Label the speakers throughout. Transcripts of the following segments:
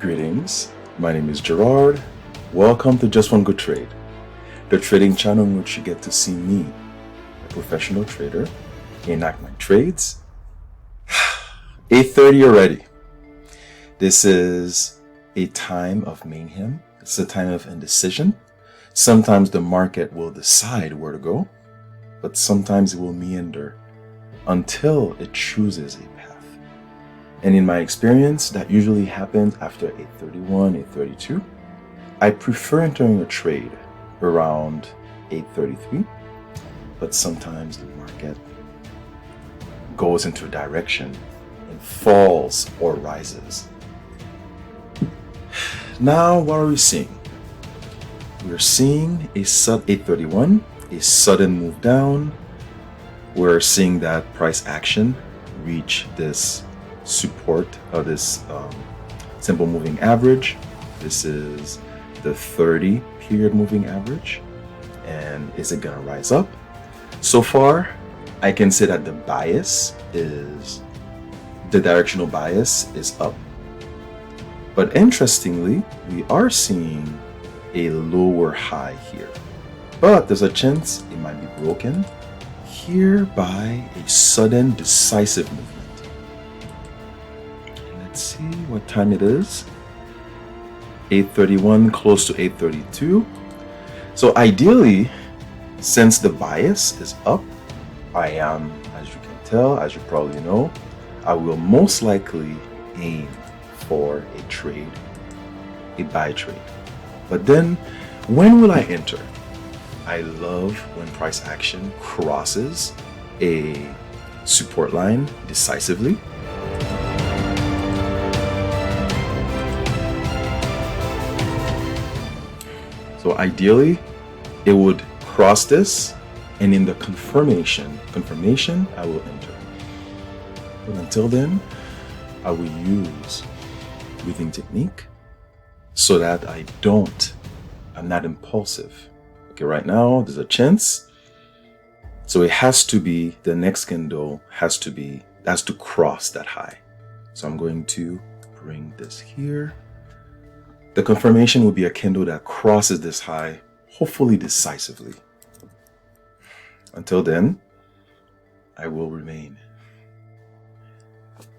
Speaker 1: Greetings, my name is Gerard. Welcome to Just One Good Trade, the trading channel in which you get to see me, a professional trader, enact my trades. 8:30 already. This is a time of mayhem. It's a time of indecision. Sometimes the market will decide where to go, but sometimes it will meander until it chooses a path. And in my experience, that usually happens after 8:31, 8:32. I prefer entering a trade around 8:33, but sometimes the market goes into a direction and falls or rises. Now, what are we seeing? We're seeing a 8:31, a sudden move down. We're seeing that price action reach this support of this simple moving average. This is the 30 period moving average. And is it gonna rise up? So far, I can say that the directional bias is up. But interestingly, we are seeing a lower high here. But there's a chance it might be broken here by a sudden decisive movement. Let's see what time it is. 8:31, close to 8:32. So ideally, since the bias is up, I am, as you can tell, as you probably know, I will most likely aim for a trade, a buy trade. But then, when will I enter? I love when price action crosses a support line decisively. So ideally, it would cross this, and in the confirmation, I will enter. But until then, I will use breathing technique so that I'm not impulsive. Okay, right now, there's a chance. So it has to be, the next candle has to cross that high. So I'm going to bring this here. The confirmation will be a candle that crosses this high, hopefully decisively. Until then, I will remain.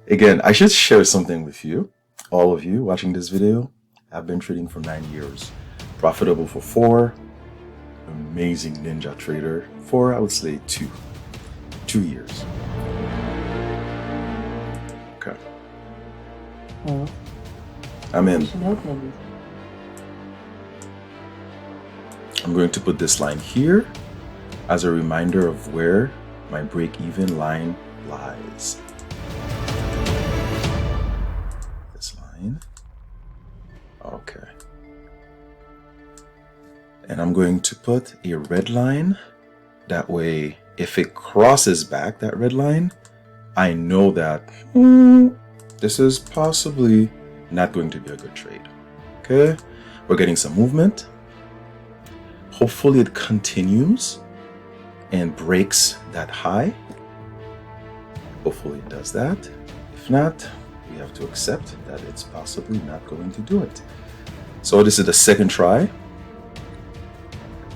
Speaker 1: Again, I should share something with you, all of you watching this video. I've been trading for 9 years, profitable for 4, amazing ninja trader for, I would say, 2 years. Okay. I'm in. I'm going to put this line here as a reminder of where my break-even line lies. This line. Okay. And I'm going to put a red line. That way, if it crosses back that red line, I know that this is possibly not going to be a good trade. Okay, we're getting some movement. Hopefully it continues and breaks that high. Hopefully it does that. If not, we have to accept that it's possibly not going to do it. So this is the second try.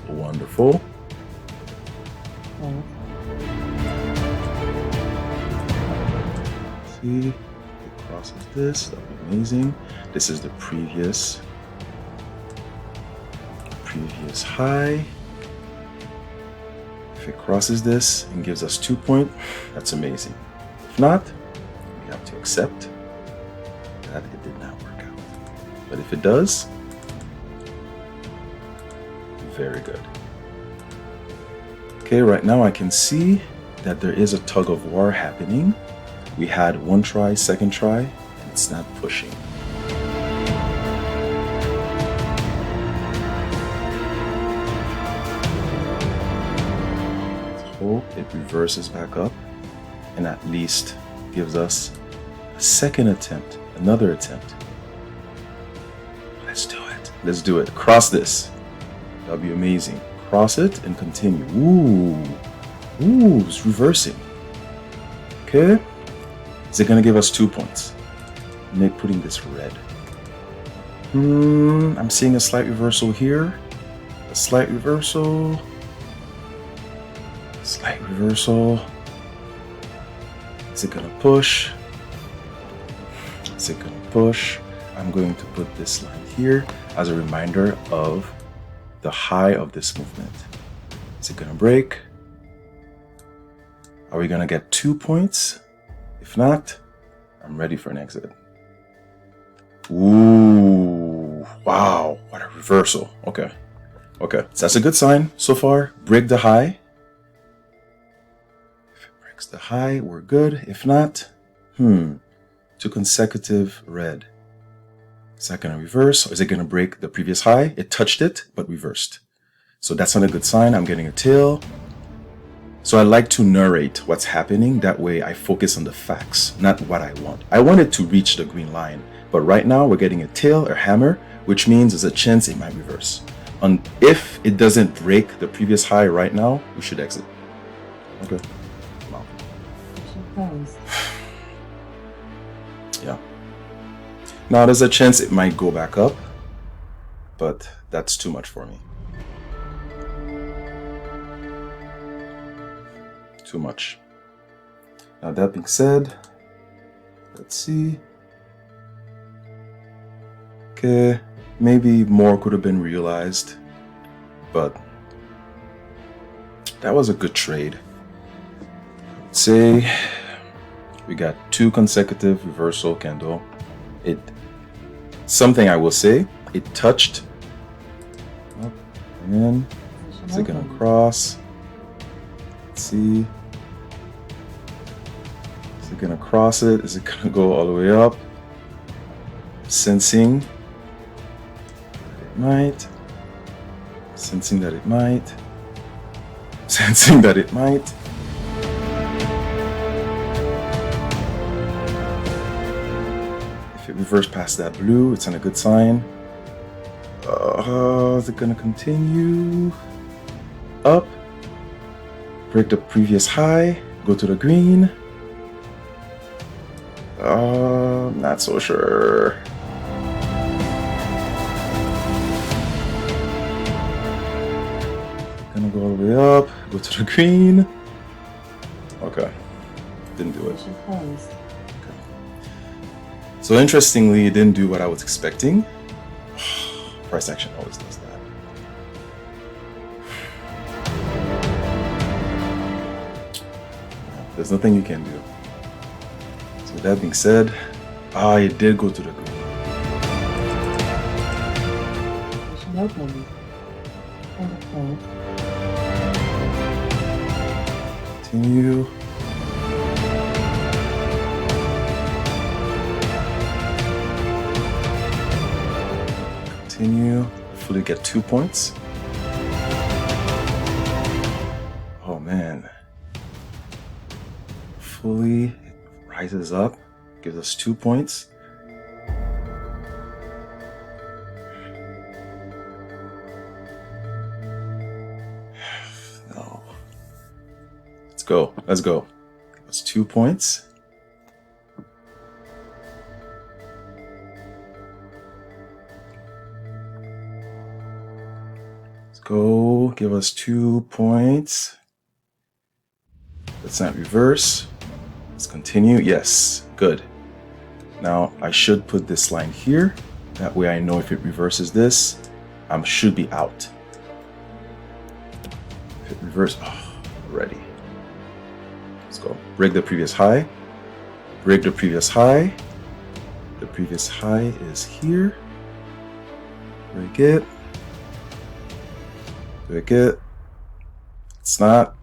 Speaker 1: Wonderful. See, if it crosses this, that would be amazing. This is the previous high. If it crosses this and gives us 2 points, that's amazing. If not, we have to accept that it did not work out. But if it does, very good. Okay, right now I can see that there is a tug of war happening. We had one try, second try, and it's not pushing. Hope it reverses back up and at least gives us a second attempt, another attempt. Let's do it. Let's do it. Cross this. That'll be amazing. Cross it and continue. Ooh, it's reversing. Okay. Is it going to give us 2 points? Putting this red. I'm seeing a slight reversal here. A slight reversal. Slight reversal. Is it gonna push? Is it gonna push? I'm going to put this line here as a reminder of the high of this movement. Is it gonna break? Are we gonna get 2 points? If not, I'm ready for an exit. Ooh, wow, what a reversal. Okay, so that's a good sign so far. Break the high. If it breaks the high, we're good. If not, 2 consecutive red. Is that gonna reverse, or is it gonna break the previous high? It touched it, but reversed. So that's not a good sign. I'm getting a tail. So I like to narrate what's happening. That way I focus on the facts, not what I want. I want it to reach the green line, but right now we're getting a tail or hammer, which means there's a chance it might reverse. And if it doesn't break the previous high right now, we should exit. Okay. Wow. Yeah. Now there's a chance it might go back up, but that's too much for me. Too much. Now that being said, let's see. Okay, maybe more could have been realized, but that was a good trade. I'd say we got 2 consecutive reversal candle. Something I will say, it touched up and then is it gonna cross? Let's see. Is it gonna cross it? Is it gonna go all the way up? Sensing it might. Sensing that it might. Sensing that it might. If it reversed past that blue, it's on a good sign. Is it gonna continue up? Break the previous high, go to the green. Not so sure. Gonna go all the way up, go to the green. Okay, didn't do it. Okay. So interestingly, it didn't do what I was expecting. Price action always does that. There's nothing you can do. So with that being said, it did go to the green. Continue. Continue. Hopefully get 2 points. Oh man. Fully it rises up, gives us 2 points. No. Let's go. Give us 2 points. Let's go. Give us 2 points. Let's not reverse. Let's continue. Yes, good. Now I should put this line here. That way I know if it reverses this, I should be out. If it reverses, ready. Let's go. Break the previous high. Break the previous high. The previous high is here. Break it. Break it. It's not.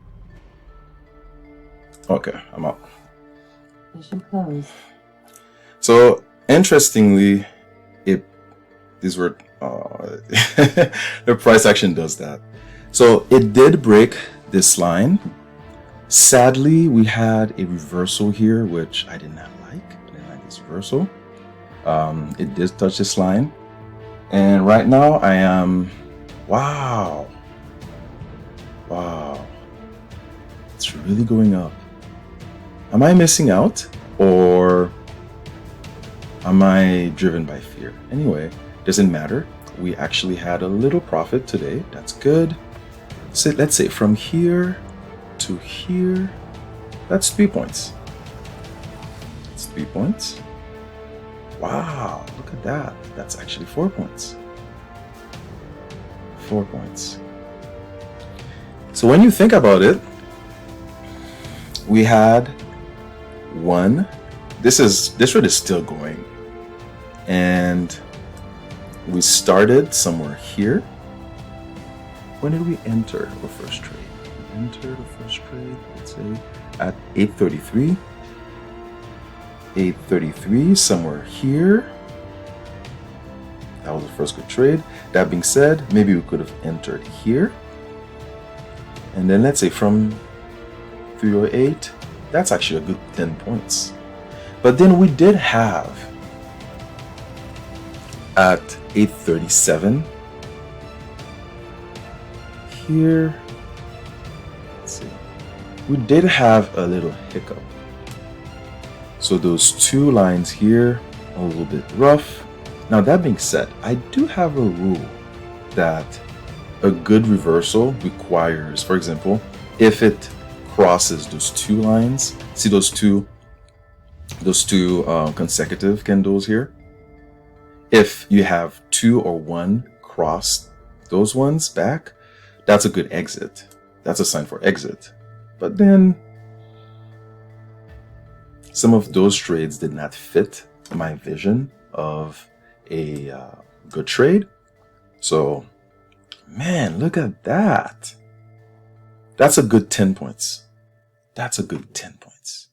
Speaker 1: Okay, I'm out. So interestingly, these were the price action does that. So it did break this line. Sadly, we had a reversal here, which I did not like. I didn't like this reversal. It did touch this line, and right now I am. Wow. It's really going up. Am I missing out, or am I driven by fear? Anyway, Doesn't matter. We actually had a little profit today. That's good. So let's say from here to here, that's 3 points. It's 3 points. Wow, look at that. That's actually 4 points. 4 points. So when you think about it, we had one. This trade is still going. And we started somewhere here. When did we enter our first trade? We entered the first trade, let's say, at 8:33. 8:33, somewhere here. That was the first good trade. That being said, maybe we could have entered here. And then let's say from 308, that's actually a good 10 points. But then we did have at 8:37 here, let's see, we did have a little hiccup. So those two lines here are a little bit rough. Now that being said, I do have a rule that a good reversal requires, for example, if it crosses those two lines, see those two consecutive candles here, if you have two or one cross those ones back, that's a good exit. That's a sign for exit. But then some of those trades did not fit my vision of a good trade. So, man, look at that. That's a good 10 points. That's a good 10 points.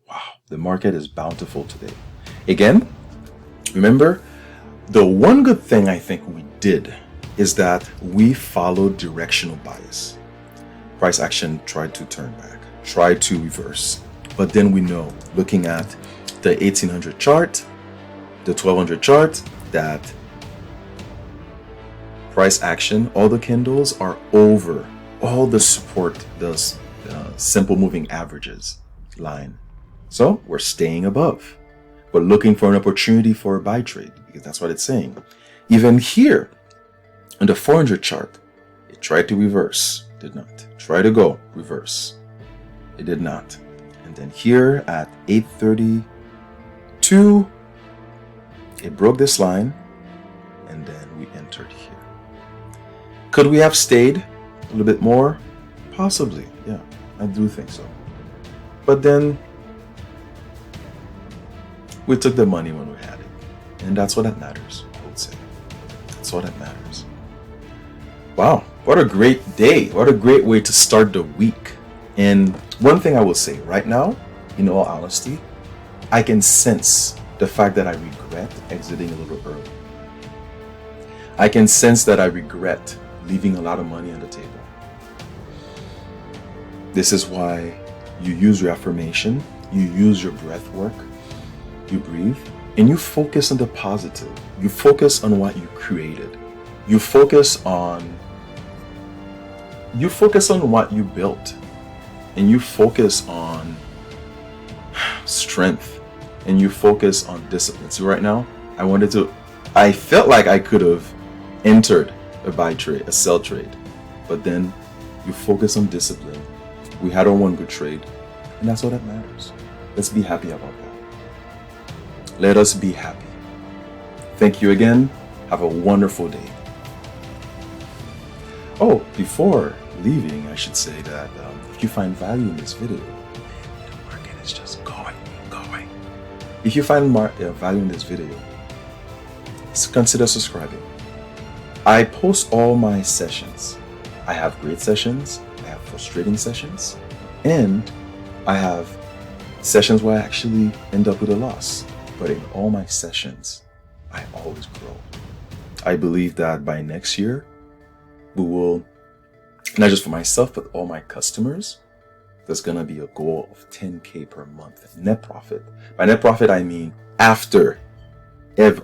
Speaker 1: Wow, the market is bountiful today. Again, remember, the one good thing I think we did is that we followed directional bias. Price action tried to turn back, tried to reverse. But then we know, looking at the 1800 chart, the 1200 chart, that price action, all the candles are over all the support, the simple moving averages line. So we're staying above. We're looking for an opportunity for a buy trade, because that's what it's saying. Even here, on the 400 chart, it tried to reverse, did not. Try to go, reverse. It did not. And then here at 8:32, it broke this line, and then we entered here. Could we have stayed a little bit more? Possibly, yeah, I do think so. But then we took the money when we had it, and that's what that matters, I would say. That's what that matters. Wow, what a great day. What a great way to start the week. And one thing I will say right now, in all honesty, I can sense the fact that I regret exiting a little early. I can sense that I regret leaving a lot of money on the table. This is why you use your affirmation, you use your breath work, you breathe, and you focus on the positive. You focus on what you created. You focus on what you built, and you focus on strength, and you focus on discipline. So right now, I felt like I could have entered a buy trade, a sell trade, but then you focus on discipline. We had our one good trade, and that's all that matters. Let's be happy about that. Let us be happy. Thank you again. Have a wonderful day. Oh, before leaving, I should say that if you find value in this video, the market is just going. If you find value in this video, consider subscribing. I post all my sessions. I have great sessions, I have frustrating sessions, and I have sessions where I actually end up with a loss. But in all my sessions, I always grow. I believe that by next year, we will, not just for myself, but all my customers, there's going to be a goal of 10K per month net profit. By net profit, I mean after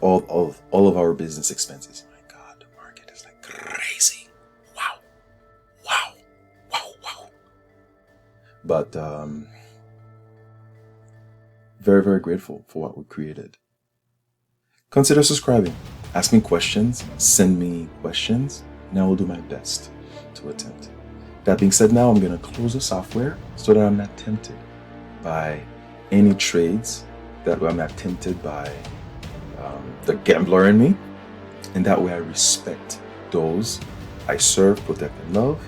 Speaker 1: all of our business expenses. My God, the market is like crazy. Wow. But very, very grateful for what we created. Consider subscribing. Ask me questions, send me questions, and I will do my best to attempt. That being said, now I'm going to close the software so that I'm not tempted by any trades, that I'm not tempted by the gambler in me, and that way I respect those I serve, protect, and love,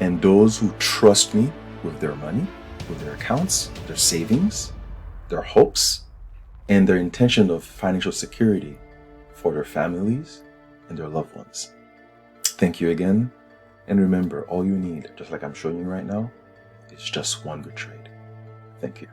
Speaker 1: and those who trust me with their money, with their accounts, their savings, their hopes, and their intention of financial security for their families and their loved ones. Thank you again. And remember, all you need, just like I'm showing you right now, is just one good trade. Thank you.